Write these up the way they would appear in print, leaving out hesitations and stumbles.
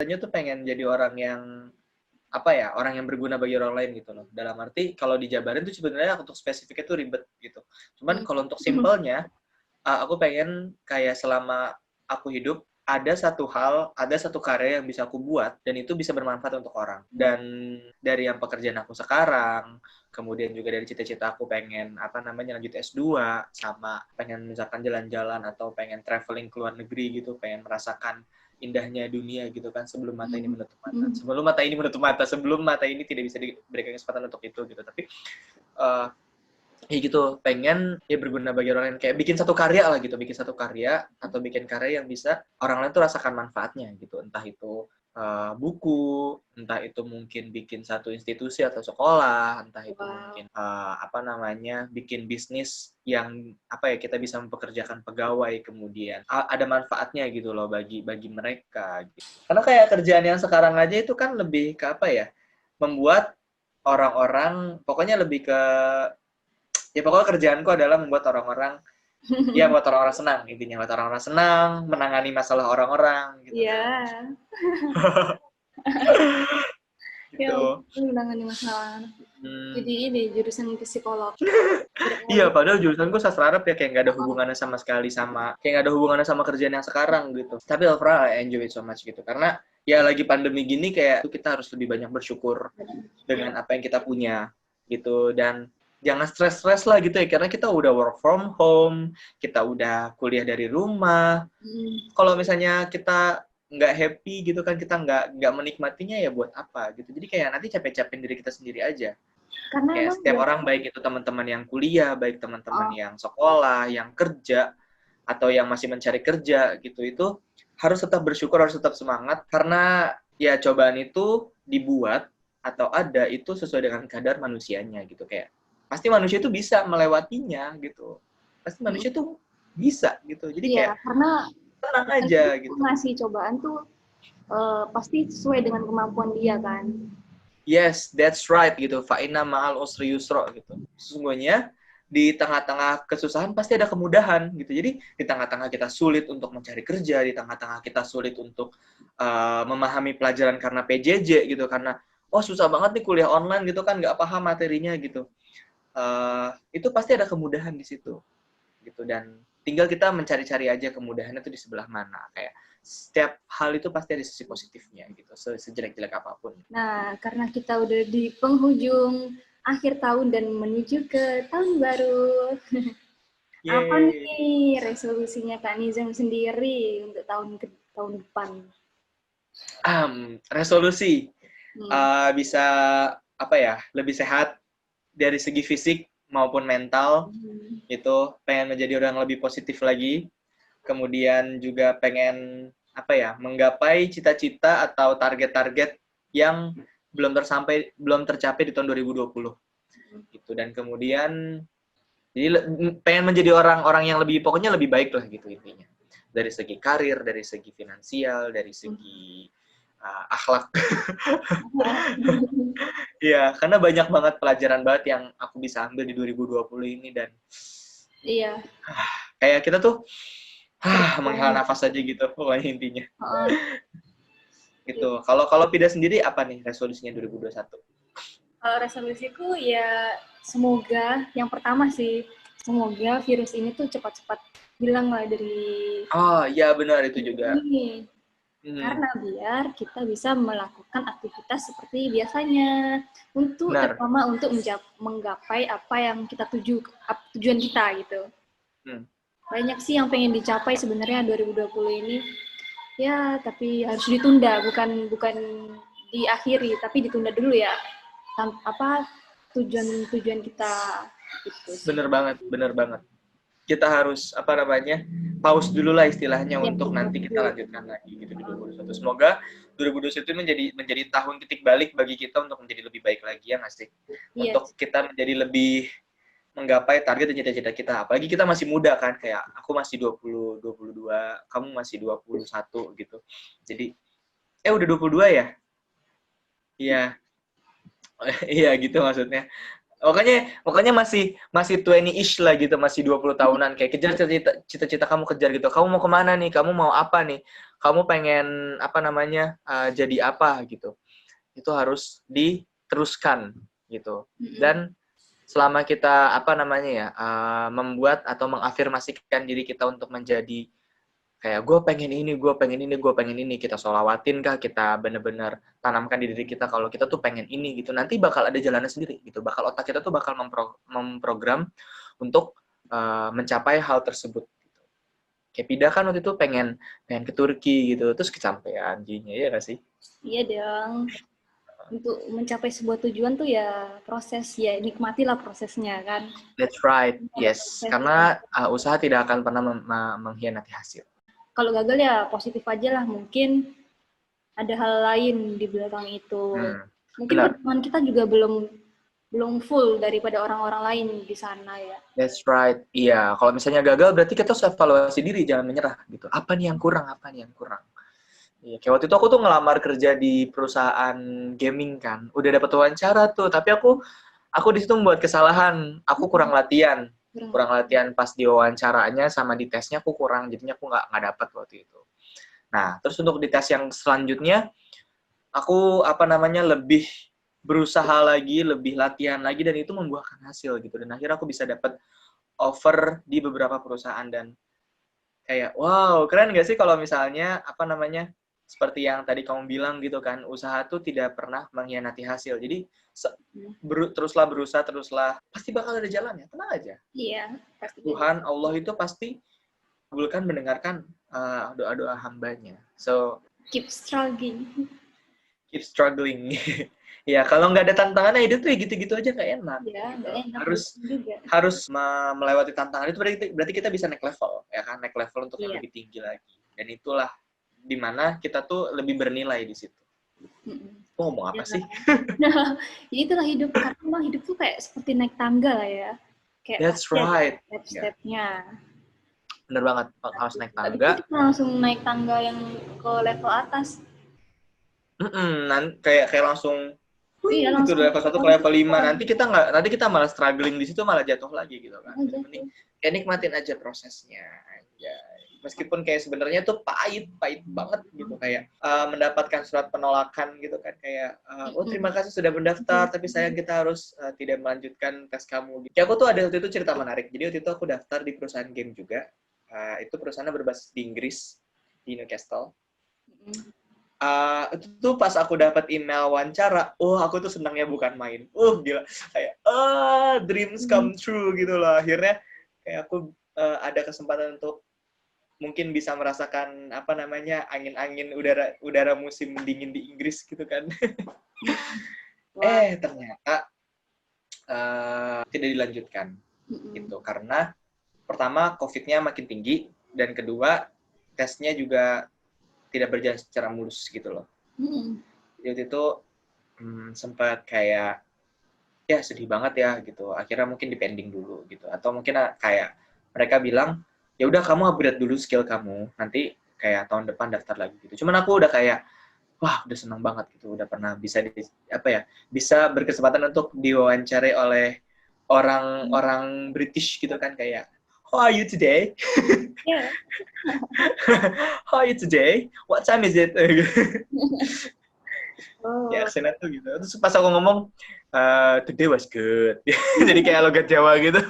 biasanya tuh pengen jadi orang yang orang yang berguna bagi orang lain gitu loh. Dalam arti kalau dijabarin tuh sebenarnya untuk spesifiknya tuh ribet gitu. Cuman kalau untuk simpelnya, aku pengen kayak selama aku hidup ada satu karya yang bisa aku buat dan itu bisa bermanfaat untuk orang. Dan dari yang pekerjaan aku sekarang, kemudian juga dari cita-cita aku pengen lanjut S2 sama pengen misalkan jalan-jalan atau pengen traveling ke luar negeri gitu, pengen merasakan indahnya dunia gitu kan sebelum mata ini menutup mata. Sebelum mata ini tidak bisa diberikan kesempatan untuk itu gitu. Tapi gitu, pengen ya berguna bagi orang lain, kayak bikin satu karya atau bikin karya yang bisa orang lain tuh rasakan manfaatnya gitu, entah itu buku, entah itu mungkin bikin satu institusi atau sekolah, entah itu mungkin bikin bisnis yang kita bisa mempekerjakan pegawai, kemudian ada manfaatnya gitu loh bagi mereka gitu. Karena kayak kerjaan yang sekarang aja itu kan lebih ke membuat orang-orang, pokoknya lebih ke pokoknya kerjaanku adalah membuat orang-orang senang, intinya buat orang-orang senang, menangani masalah orang-orang gitu. Iya. Ya, Gitu. menangani masalah. Jadi ini jurusan psikolog. Iya, padahal jurusanku sastra Arab ya, kayak nggak ada hubungannya sama sekali sama kerjaan yang sekarang gitu. Tapi overall I enjoy it so much gitu, karena ya lagi pandemi gini kayak kita harus lebih banyak bersyukur dengan apa yang kita punya gitu, dan jangan stres-stres lah gitu ya, karena kita udah work from home, kita udah kuliah dari rumah. Kalau misalnya kita nggak happy gitu kan, kita nggak menikmatinya, ya buat apa gitu. Jadi kayak nanti capek-capekin diri kita sendiri aja. Karena Kayak setiap orang, baik itu teman-teman yang kuliah, baik teman-teman yang sekolah, yang kerja, atau yang masih mencari kerja gitu, itu harus tetap bersyukur, harus tetap semangat, karena ya cobaan itu dibuat atau ada itu sesuai dengan kadar manusianya gitu. Kayak pasti manusia itu bisa melewatinya gitu, pasti manusia tuh bisa gitu. Jadi kayak karena tenang aja gitu. ngasih cobaan tuh pasti sesuai dengan kemampuan dia kan. Yes, that's right gitu. Fa'inna ma'al usri yusra gitu. Sesungguhnya di tengah-tengah kesusahan pasti ada kemudahan gitu. Jadi di tengah-tengah kita sulit untuk mencari kerja, di tengah-tengah kita sulit untuk memahami pelajaran karena PJJ gitu, karena susah banget nih kuliah online gitu kan, nggak paham materinya gitu. Itu pasti ada kemudahan di situ gitu, dan tinggal kita mencari-cari aja kemudahannya itu di sebelah mana. Kayak setiap hal itu pasti ada sisi positifnya gitu, sejelek-jelek apapun. Nah, karena kita udah di penghujung akhir tahun dan menuju ke tahun baru. Apa nih resolusinya Kak Nizam sendiri untuk tahun depan? Resolusi bisa lebih sehat dari segi fisik maupun mental. Itu pengen menjadi orang lebih positif lagi. Kemudian juga pengen menggapai cita-cita atau target-target yang belum tercapai di tahun 2020 gitu. Dan kemudian jadi pengen menjadi orang-orang yang pokoknya lebih baik lah gitu intinya, dari segi karir, dari segi finansial, dari segi akhlak. Iya, karena banyak banget pelajaran banget yang aku bisa ambil di 2020 ini, dan iya, kayak kita tuh menghela nafas aja gitu pokoknya intinya. Gitu. Kalau Pida sendiri apa nih resolusinya 2021? Kalau resolusiku ya semoga, yang pertama sih, semoga virus ini tuh cepat-cepat hilang lah dari Iya benar itu juga. Ini. Karena biar kita bisa melakukan aktivitas seperti biasanya, terutama untuk menggapai apa yang kita tujuan kita gitu. Banyak sih yang pengen dicapai sebenarnya 2020 ini. Ya, tapi harus ditunda, bukan diakhiri, tapi ditunda dulu ya. Tujuan kita gitu. Bener banget. Kita harus pause dulu lah istilahnya, untuk nanti kita lanjutkan lagi gitu di 2021. Semoga 2021 menjadi tahun titik balik bagi kita untuk menjadi lebih baik lagi, ya nggak sih? Untuk kita menjadi lebih menggapai target dan cita-cita kita. Apalagi kita masih muda kan, kayak aku masih 22, kamu masih 21 gitu. Jadi udah 22 ya? Iya. Iya gitu maksudnya. Makanya masih 20-ish lah gitu, masih 20 tahunan. Kayak kejar cita-cita kamu, kejar gitu. Kamu mau kemana nih? Kamu mau apa nih? Kamu pengen apa namanya? Jadi apa gitu. Itu harus diteruskan gitu. Dan selama kita apa namanya ya, membuat atau mengafirmasikan diri kita untuk menjadi kayak gue pengen ini, gue pengen ini, gue pengen ini, kita sholawatin kah, kita bener-bener tanamkan di diri kita kalau kita tuh pengen ini gitu, nanti bakal ada jalannya sendiri gitu, bakal otak kita tuh bakal memprogram untuk mencapai hal tersebut gitu. Kayak Pida kan waktu itu pengen ke Turki gitu, terus kecapean jadinya, ya gak sih? Iya dong. Untuk mencapai sebuah tujuan tuh ya proses, ya nikmatilah prosesnya kan. That's right, yes. Karena usaha tidak akan pernah mengkhianati hasil. Kalau gagal ya positif aja lah, mungkin ada hal lain di belakang itu. Mungkin perjuangan kita juga belum full daripada orang-orang lain di sana ya. That's right. Iya, kalau misalnya gagal berarti kita harus evaluasi diri, jangan menyerah gitu. Apa nih yang kurang? Iya, kayak waktu itu aku tuh ngelamar kerja di perusahaan gaming kan. Udah dapat wawancara tuh, tapi aku di situ membuat kesalahan. Aku kurang latihan. Kurang latihan pas di wawancaranya sama di tesnya aku kurang, jadinya aku nggak dapat waktu itu. Nah, terus untuk di tes yang selanjutnya, aku lebih berusaha lagi, lebih latihan lagi, dan itu membuahkan hasil gitu. Dan akhirnya aku bisa dapat offer di beberapa perusahaan, dan kayak wow, keren nggak sih kalau misalnya seperti yang tadi kamu bilang gitu kan, usaha tuh tidak pernah mengkhianati hasil. Jadi teruslah berusaha, pasti bakal ada jalannya, tenang aja. Iya, pasti. Tuhan Allah itu pasti mendengarkan doa-doa hambanya. So keep struggling. Ya, kalau nggak ada tantangannya hidup tuh gitu-gitu aja nggak enak. Ya, gitu. enak harus melewati tantangan itu berarti kita bisa naik level, ya kan, naik level untuk yang lebih tinggi lagi. Dan itulah dimana kita tuh lebih bernilai di situ. Aku ngomong apa sih? Nah, itulah hidup, karena hidup tuh kayak seperti naik tangga lah ya. Kayak that's right. Step-stepnya. Bener banget, harus naik tangga. Kita langsung naik tangga yang ke level atas. Kayak langsung iya, gitu, level 1 ke level 5. Nanti kita malah struggling di situ, malah jatuh lagi gitu kan. Mending kayak nikmatin aja prosesnya. Ya, meskipun kayak sebenarnya tuh pahit banget gitu, kayak mendapatkan surat penolakan gitu kan, kayak terima kasih sudah mendaftar, tapi sayang kita harus tidak melanjutkan tes kamu. Kayak aku tuh ada waktu itu cerita menarik. Jadi waktu itu aku daftar di perusahaan game juga. Itu perusahaannya berbasis di Inggris, di Newcastle. Itu tuh pas aku dapat email wawancara, aku tuh senangnya bukan main. Gila, kayak dreams come true gitu loh. Akhirnya kayak aku ada kesempatan untuk mungkin bisa merasakan angin-angin udara musim dingin di Inggris gitu kan. Ternyata tidak dilanjutkan gitu, karena pertama COVID-nya makin tinggi, dan kedua tesnya juga tidak berjalan secara mulus gitu loh. Jadi itu sempat kayak ya sedih banget ya gitu. Akhirnya mungkin dipending dulu gitu, atau mungkin kayak mereka bilang ya udah kamu upgrade dulu skill kamu, nanti kayak tahun depan daftar lagi gitu. Cuman aku udah kayak wah, udah senang banget gitu, udah pernah bisa bisa berkesempatan untuk diwawancarai oleh orang British gitu kan, kayak how are you today? Yeah. How are you today? What time is it? Ya, aksennya tuh gitu. Terus pas aku ngomong, today was good. Jadi kayak logat Jawa gitu.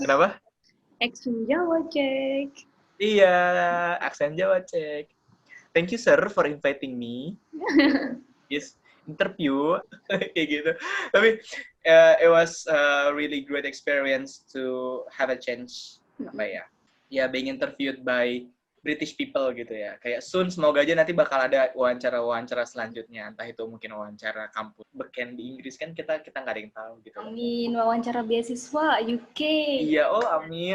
Kenapa? Aksen Jawa cek. Iya, aksen Jawa cek. Thank you sir for inviting me. Yes, interview kayak gitu. Tapi it was a really great experience to have a chance being interviewed by British people gitu ya. Kayak soon semoga aja nanti bakal ada wawancara selanjutnya, entah itu mungkin wawancara kampus beken di Inggris kan, kita nggak ada yang tahu gitu. Amin, wawancara beasiswa UK. Iya,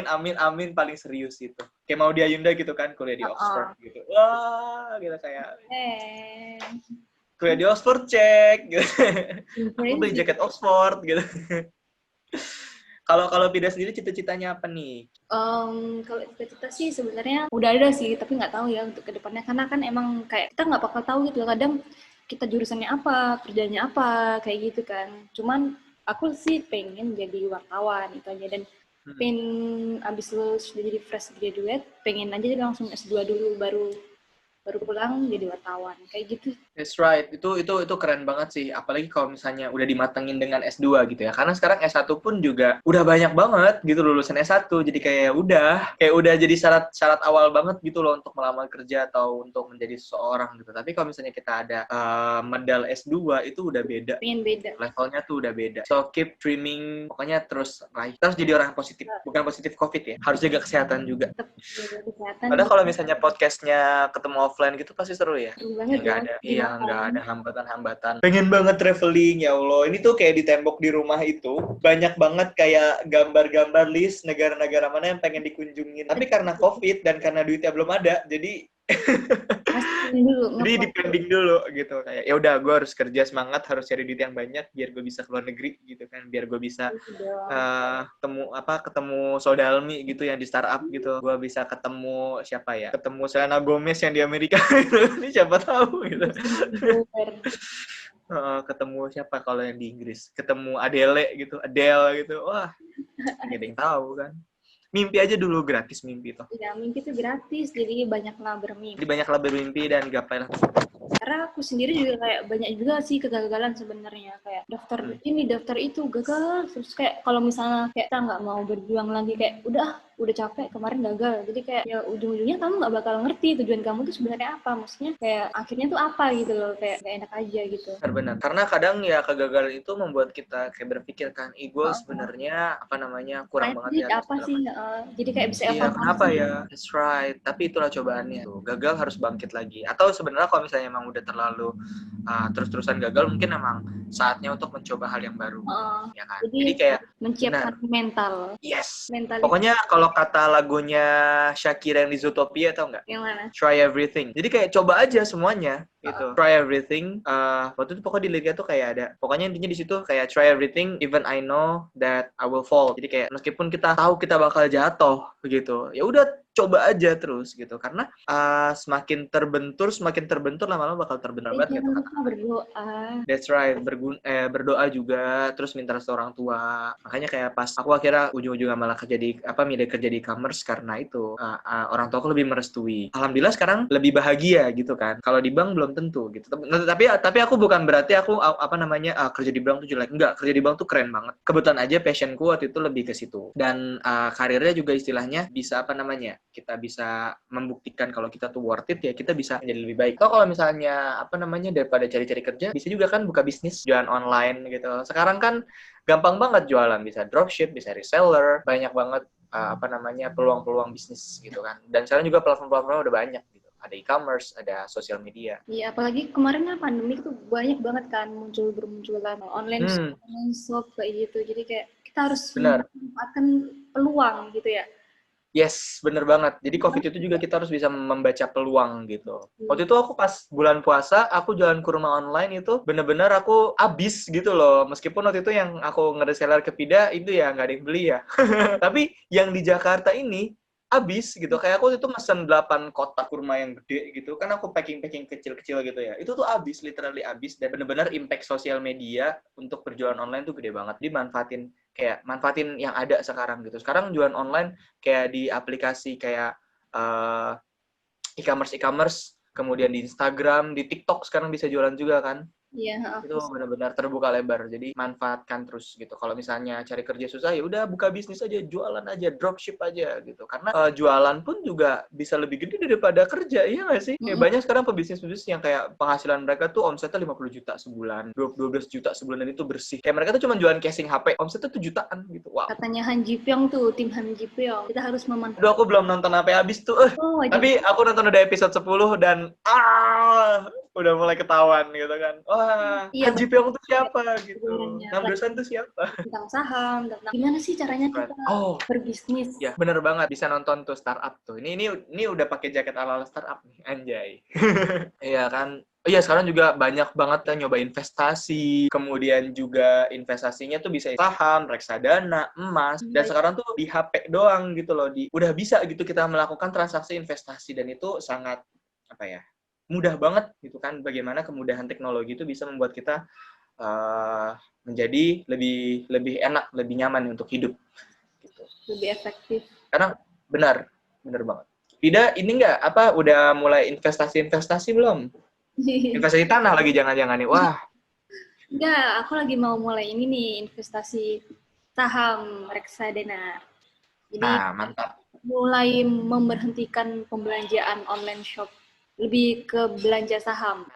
amin paling serius itu. Kayak mau di Ayunda gitu kan, kuliah di Oxford gitu. Wah, gitu kayak. Kuliah di Oxford cek gitu. Aku beli jaket Oxford gitu. Kalau Pida sendiri cita-citanya apa nih? Kalau cita-cita sih sebenarnya udah ada sih, tapi nggak tahu ya untuk kedepannya, karena kan emang kayak kita nggak bakal tahu gitu, kadang kita jurusannya apa, kerjanya apa, kayak gitu kan. Cuman aku sih pengen jadi wartawan itu aja, dan pengen abis lulus jadi fresh graduate pengen aja langsung S2 dulu baru pulang jadi wartawan kayak gitu. That's right. Itu keren banget sih. Apalagi kalau misalnya udah dimatengin dengan S2 gitu ya. Karena sekarang S1 pun juga udah banyak banget gitu lulusan S1. Jadi kayak udah jadi syarat awal banget gitu loh untuk melamar kerja atau untuk menjadi seseorang gitu. Tapi kalau misalnya kita ada medal S2 itu udah beda. Pengen beda. Levelnya tuh udah beda. So keep dreaming. Pokoknya terus raih. Terus jadi orang positif. Bukan positif COVID ya. Harus jaga kesehatan juga. Tetap jaga kesehatan. Padahal kalau misalnya podcastnya ketemu offline gitu pasti seru ya. Seru banget Nggak ya. ada, iya nggak ada hambatan-hambatan. Pengen banget traveling ya Allah. Ini tuh kayak di tembok di rumah itu banyak banget kayak gambar-gambar list negara-negara mana yang pengen dikunjungin. Tapi karena COVID dan karena duitnya belum ada, jadi jadi dipending dulu gitu. Kayak ya udah, gue harus kerja semangat, harus cari duit yang banyak biar gue bisa keluar negeri gitu kan, biar gue bisa ketemu Sodalmi gitu yang di startup gitu. Gue bisa ketemu siapa ya? Ketemu Selena Gomez yang di Amerika gitu. Ini siapa tahu gitu. Ketemu siapa kalau yang di Inggris? Ketemu Adele gitu. Wah, nggak ada yang tahu kan. Mimpi aja dulu, gratis mimpi toh. Iya, mimpi itu gratis, jadi banyaklah bermimpi. Jadi banyaklah bermimpi dan gapailah. Karena aku sendiri juga kayak banyak juga sih kegagalan sebenarnya, kayak daftar ini daftar itu gagal, terus kayak kalau misalnya kayak kita nggak mau berjuang lagi, kayak udah capek kemarin gagal, jadi kayak ya ujung-ujungnya kamu nggak bakal ngerti tujuan kamu tuh sebenarnya apa, maksudnya kayak akhirnya tuh apa gitu loh, kayak gak enak aja gitu. Benar, karena kadang ya kegagalan itu membuat kita kayak berpikir kan, gue sebenarnya kurang banget ya. Apa sih? Jadi kayak bisa evaluasi. Iya, kenapa ya? That's right. Tapi itulah cobaannya. Gagal harus bangkit lagi. Atau sebenarnya kalau misalnya emang udah terlalu terus-terusan gagal, mungkin emang saatnya untuk mencoba hal yang baru. Ya kan? Jadi kayak menciapkan mental. Yes. Pokoknya kalau kata lagunya Shakira yang di Zootopia, tau nggak? Yang mana? Try everything. Jadi kayak coba aja semuanya gitu. Try everything. Waktu itu pokoknya di liriknya tuh kayak ada. Pokoknya intinya di situ kayak try everything even I know that I will fall. Jadi kayak meskipun kita tahu kita bakal jatuh gitu. Ya udah coba aja terus gitu, karena semakin terbentur lama-lama bakal terbentur banget gitu. Berdoa. That's right, berdoa juga, terus minta restu orang tua. Makanya kayak pas aku akhirnya ujung-ujungnya malah milih kerja di e-commerce karena itu orang tua aku lebih merestui. Alhamdulillah sekarang lebih bahagia gitu kan. Kalau di bank belum tentu gitu. Tapi aku bukan berarti aku kerja di bank tuh jelek. Enggak, kerja di bank tuh keren banget. Kebetulan aja passionku waktu itu lebih ke situ. Dan karirnya juga istilahnya bisa kita bisa membuktikan kalau kita tuh worth it, ya kita bisa menjadi lebih baik. Kalau misalnya daripada cari-cari kerja, bisa juga kan buka bisnis, jualan online gitu. Sekarang kan gampang banget jualan, bisa dropship, bisa reseller, banyak banget peluang-peluang bisnis gitu kan. Dan sekarang juga platform-platformnya udah banyak gitu. Ada e-commerce, ada sosial media. Iya, apalagi kemarin kan pandemi itu banyak banget kan bermunculan online shop kayak gitu. Jadi kayak kita harus memanfaatkan peluang gitu ya. Yes, bener banget. Jadi COVID itu juga kita harus bisa membaca peluang gitu. Waktu itu aku pas bulan puasa, aku jualan kurma online itu bener-bener aku abis gitu loh. Meskipun waktu itu yang aku nge-reseller ke Pida itu ya nggak ada yang beli ya. Tapi yang di Jakarta ini abis gitu. Kayak aku itu mesen 8 kotak kurma yang gede gitu. Kan aku packing kecil-kecil gitu ya. Itu tuh abis, literally abis. Dan bener-bener impact sosial media untuk berjualan online tuh gede banget. Manfaatin yang ada sekarang gitu. Sekarang jualan online kayak di aplikasi kayak e-commerce, kemudian di Instagram, di TikTok sekarang bisa jualan juga kan. Iya, itu benar-benar terbuka lebar. Jadi manfaatkan terus gitu. Kalau misalnya cari kerja susah, ya udah buka bisnis aja, jualan aja, dropship aja gitu. Karena jualan pun juga bisa lebih gede daripada kerja, iya nggak sih? Kayak banyak sekarang pebisnis yang kayak penghasilan mereka tuh omsetnya 50 juta sebulan, 12 juta sebulan, dan itu bersih. Kayak mereka tuh cuma jualan casing HP, omsetnya tuh jutaan gitu. Wow. Katanya Han Ji Pyong tuh, tim Han Ji Pyong, kita harus memanfaatkan. Aduh, aku belum nonton sampai habis tuh. Tapi aku nonton udah episode 10 dan udah mulai ketahuan gitu kan. Wah, Han Ji Pyong tuh siapa gitu. Nam Dosan tuh siapa? Tentang saham, tentang gimana sih caranya kita berbisnis. Ya, bener banget. Bisa nonton tuh startup tuh. Ini udah pakai jaket ala-ala startup nih, anjay. Iya kan. Iya, sekarang juga banyak banget yang nyoba investasi. Kemudian juga investasinya tuh bisa saham, reksadana, emas. Dan sekarang tuh di HP doang gitu loh. Udah bisa gitu kita melakukan transaksi investasi. Dan itu sangat mudah banget gitu kan. Bagaimana kemudahan teknologi itu bisa membuat kita menjadi lebih enak, lebih nyaman untuk hidup. Gitu. Lebih efektif. Karena benar banget. Vida, ini udah mulai investasi belum? Investasi tanah lagi jangan-jangan nih. Wah. Enggak, aku lagi mau mulai ini nih, investasi saham reksadana. Jadi Mantap. mulai memberhentikan pembelanjaan online shop, lebih ke belanja saham.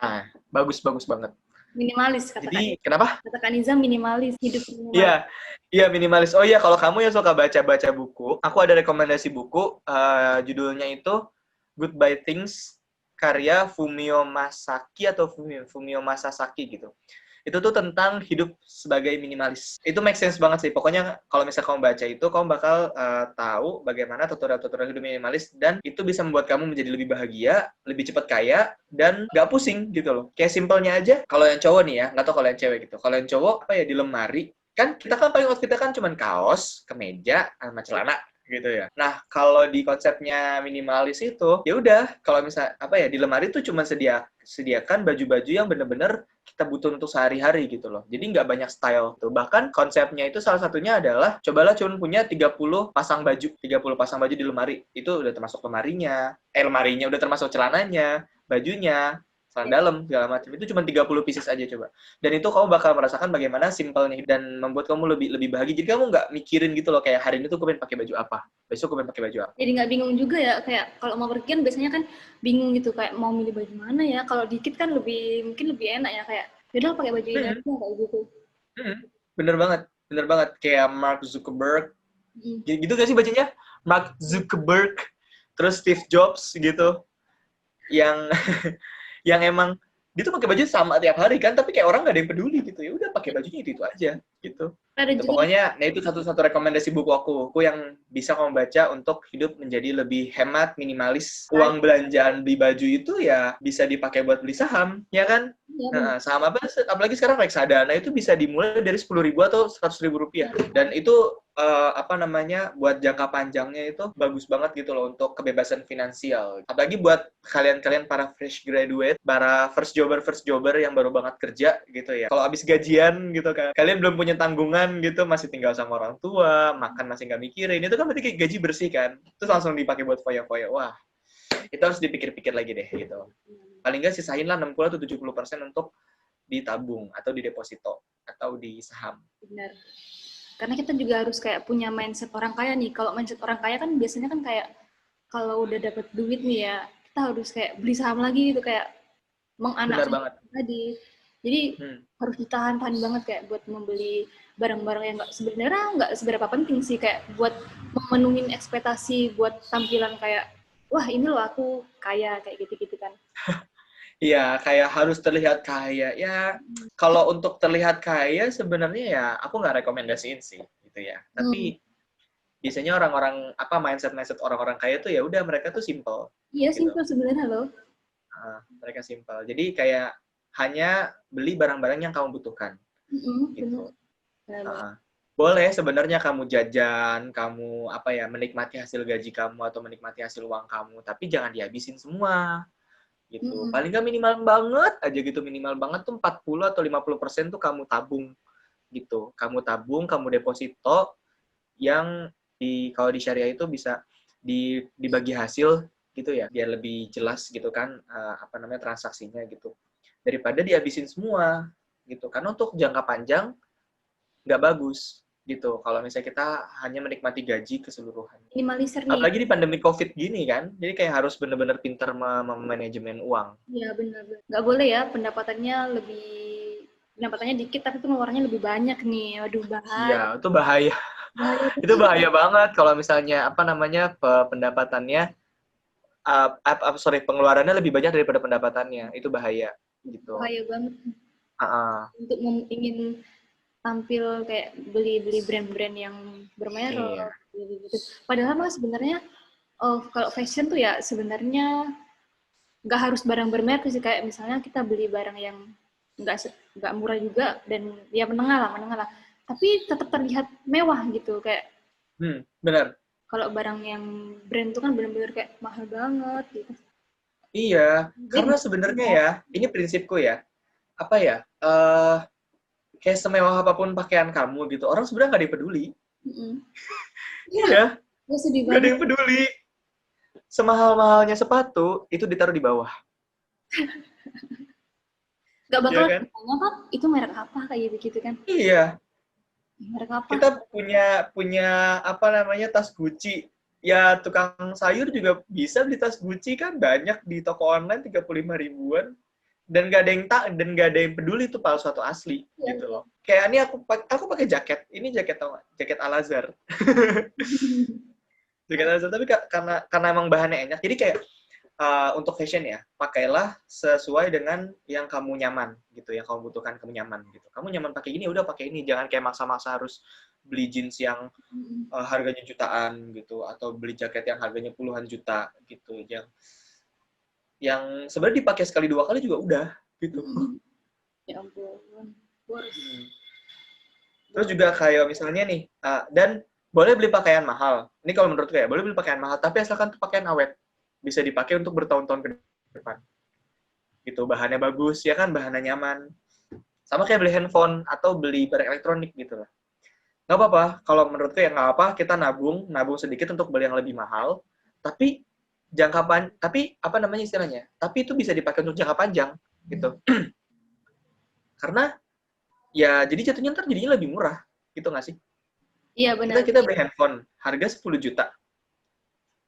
Bagus banget. Minimalis kata Jadi, kenapa? Kata Kak Niza, minimalis, hidup minimalis. Iya minimalis. Oh iya, kalau kamu yang suka baca-baca buku, aku ada rekomendasi buku, judulnya itu Goodbye Things, karya Fumio Masaki atau Fumio Masasaki gitu. Itu tuh tentang hidup sebagai minimalis. Itu make sense banget sih. Pokoknya kalau misalnya kamu baca itu, kamu bakal tahu bagaimana tutorial-tutorial hidup minimalis, dan itu bisa membuat kamu menjadi lebih bahagia, lebih cepat kaya, dan gak pusing gitu loh. Kayak simpelnya aja, kalau yang cowok nih ya, nggak tahu kalau yang cewek gitu. Kalau yang cowok, di lemari, kan kita kan paling outfitnya kan cuman kaos, kemeja, sama celana gitu ya. Nah, kalau di konsepnya minimalis itu, ya udah, kalau misalnya di lemari tuh cuma sediakan baju-baju yang bener-bener kita butuh untuk sehari-hari gitu loh. Jadi nggak banyak style tuh. Bahkan konsepnya itu salah satunya adalah cobalah cuma punya 30 pasang baju. 30 pasang baju di lemari. Itu udah termasuk lemarinya udah termasuk celananya, bajunya, celana dalam, segala macam. Itu cuma 30 pieces aja coba. Dan itu kamu bakal merasakan bagaimana simpelnya dan membuat kamu lebih bahagia. Jadi kamu nggak mikirin gitu loh, kayak hari ini tuh gue pengen pakai baju apa, besok gue pengen pakai baju apa. Jadi nggak bingung juga ya, kayak kalau mau pergi kan biasanya kan bingung gitu, kayak mau milih baju mana ya. Kalau dikit kan mungkin lebih enak ya, kayak yaudah pakai baju ini aja kayak gitu. Bener banget. Kayak Mark Zuckerberg. Gitu gak sih bacanya? Mark Zuckerberg, terus Steve Jobs gitu. Yang yang emang dia tuh pakai baju sama tiap hari kan, tapi kayak orang nggak ada yang peduli gitu. Ya udah pakai bajunya itu aja gitu. Pokoknya, itu satu rekomendasi buku aku yang bisa kamu baca untuk hidup menjadi lebih hemat, minimalis. Uang belanjaan beli baju itu ya bisa dipakai buat beli saham, ya kan? Nah, saham apalagi sekarang reksadana itu bisa dimulai dari 10.000 atau 100.000 rupiah. Dan itu buat jangka panjangnya itu bagus banget gitu loh untuk kebebasan finansial. Apalagi buat kalian-kalian para fresh graduate, para first jobber yang baru banget kerja gitu ya. Kalau abis gajian gitu kan, kalian belum punya tanggungan gitu, masih tinggal sama orang tua, makan masih nggak mikirin, itu kan berarti kayak gaji bersih kan. Terus langsung dipakai buat foya-foya. Wah, itu harus dipikir-pikir lagi deh gitu. Paling nggak sisain lah 60 atau 70% untuk ditabung atau di deposito atau di saham. Benar. Karena kita juga harus kayak punya mindset orang kaya nih. Kalau mindset orang kaya kan biasanya kan kayak kalau udah dapat duit nih ya, kita harus kayak beli saham lagi gitu, kayak menganakkan tadi. Jadi harus ditahan-tahan banget kayak buat membeli barang-barang yang sebenarnya nggak seberapa penting sih, kayak buat memenuhi ekspektasi buat tampilan kayak wah ini loh aku kaya kayak gitu-gitu kan. Iya, kayak harus terlihat kaya. Ya, kalau untuk terlihat kaya sebenarnya ya aku nggak rekomendasiin sih, gitu ya. Tapi biasanya orang-orang mindset orang-orang kaya tuh ya udah mereka tuh simple. Iya, gitu. Simple sebenarnya loh. Mereka simple. Jadi kayak hanya beli barang-barang yang kamu butuhkan. Gitu. Boleh sebenarnya kamu jajan, kamu menikmati hasil gaji kamu atau menikmati hasil uang kamu, tapi jangan dihabisin semua. Gitu. Paling nggak minimal banget aja gitu, minimal banget tuh 40 atau 50% tuh kamu tabung gitu. Kamu tabung, kamu deposito yang kalau di syariah itu bisa dibagi hasil gitu ya, biar lebih jelas gitu kan transaksinya gitu. Daripada dihabisin semua gitu. Karena untuk jangka panjang nggak bagus gitu kalau misalnya kita hanya menikmati gaji keseluruhan. Minimalisir nih. Apalagi di pandemi COVID gini kan, jadi kayak harus benar-benar pintar memanajemen uang. Iya benar. Nggak boleh ya pendapatannya dikit tapi pengeluarannya lebih banyak nih. Waduh, bahaya. Iya, itu bahaya. Itu bahaya banget kalau misalnya pendapatannya pengeluarannya lebih banyak daripada pendapatannya. Itu bahaya gitu. Bahaya banget. Untuk ingin tampil kayak beli brand-brand yang bermerek gitu. Padahal mah sebenarnya kalau fashion tuh ya sebenarnya nggak harus barang bermerek sih, kayak misalnya kita beli barang yang nggak murah juga dan ya menengah lah, tapi tetap terlihat mewah gitu kayak. Benar. Kalau barang yang brand tuh kan benar-benar kayak mahal banget gitu. Iya, karena sebenarnya ya, ini prinsipku ya, kayak semewah apapun pakaian kamu gitu, orang sebenarnya nggak ada yang peduli. Iya. Nggak ada yang peduli. Semahal-mahalnya sepatu, itu ditaruh di bawah. Gak bakal ya kan? Kan itu merek apa kayak begitu kan? Iya. Merek apa? Kita punya apa namanya, tas Gucci. Ya tukang sayur juga bisa beli tas Gucci kan, banyak di toko online 35 ribuan. Dan gak ada yang peduli itu palsu atau asli gitu loh. Kayak ini aku pakai jaket. Ini jaket Al-Azhar. Jaket Al-Azhar, tapi karena emang bahannya enak. Jadi kayak untuk fashion ya, pakailah sesuai dengan yang kamu nyaman gitu, yang kamu butuhkan, kamu nyaman gitu. Kamu nyaman pakai ini, udah pakai ini. Jangan kayak maksa-maksa harus beli jeans yang harganya jutaan gitu, atau beli jaket yang harganya puluhan juta gitu. Yang sebenarnya dipakai sekali 2 kali juga udah gitu. Ya ampun. Terus juga kayak misalnya nih, dan boleh beli pakaian mahal. Ini kalau menurutku ya, boleh beli pakaian mahal, tapi asalkan itu pakaian awet. Bisa dipakai untuk bertahun-tahun ke depan. Gitu, bahannya bagus, ya kan, bahannya nyaman. Sama kayak beli handphone atau beli barang elektronik gitu lah. Nggak apa-apa, kalau menurutku ya nggak apa, kita nabung sedikit untuk beli yang lebih mahal, tapi tapi apa namanya istilahnya? Tapi itu bisa dipakai untuk jangka panjang gitu. Karena ya jadi jatuhnya ntar jadinya lebih murah, gitu nggak sih? Iya benar. Kita beli handphone harga 10 juta.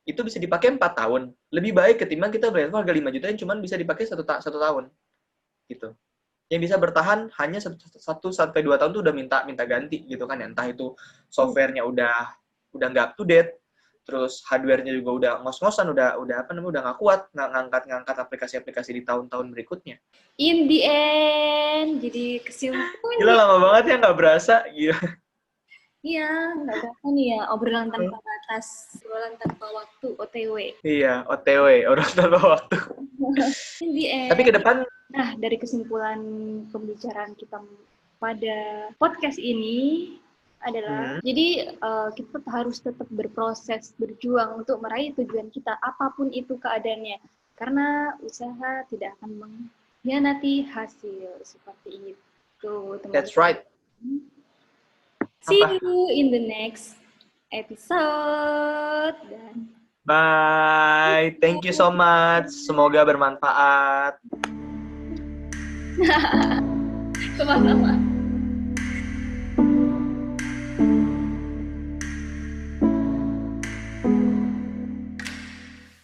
Itu bisa dipakai 4 tahun. Lebih baik ketimbang kita beli handphone harga 5 juta yang cuma bisa dipakai 1 tahun. Gitu. Yang bisa bertahan hanya 1 sampai 2 tahun tuh udah minta ganti gitu kan. Entah itu software-nya udah nggak up to date, terus hardware-nya juga udah ngos-ngosan, udah apa namanya, udah nggak kuat ngangkat aplikasi-aplikasi di tahun-tahun berikutnya. In the end, jadi kesimpulan. Gila, lama banget ya, nggak berasa. Gila. Iya, nggak berasa nih ya, obrolan tanpa batas, obrolan tanpa waktu, OTW. Iya, OTW, obrolan tanpa waktu. In the end. Tapi ke depan, nah dari kesimpulan pembicaraan kita pada podcast ini adalah jadi kita harus tetap berproses, berjuang untuk meraih tujuan kita apapun itu keadaannya, karena usaha tidak akan mengkhianati hasil seperti itu, teman-teman. That's right. See you in the next episode. Bye. Thank you so much. Semoga bermanfaat. Sama-sama.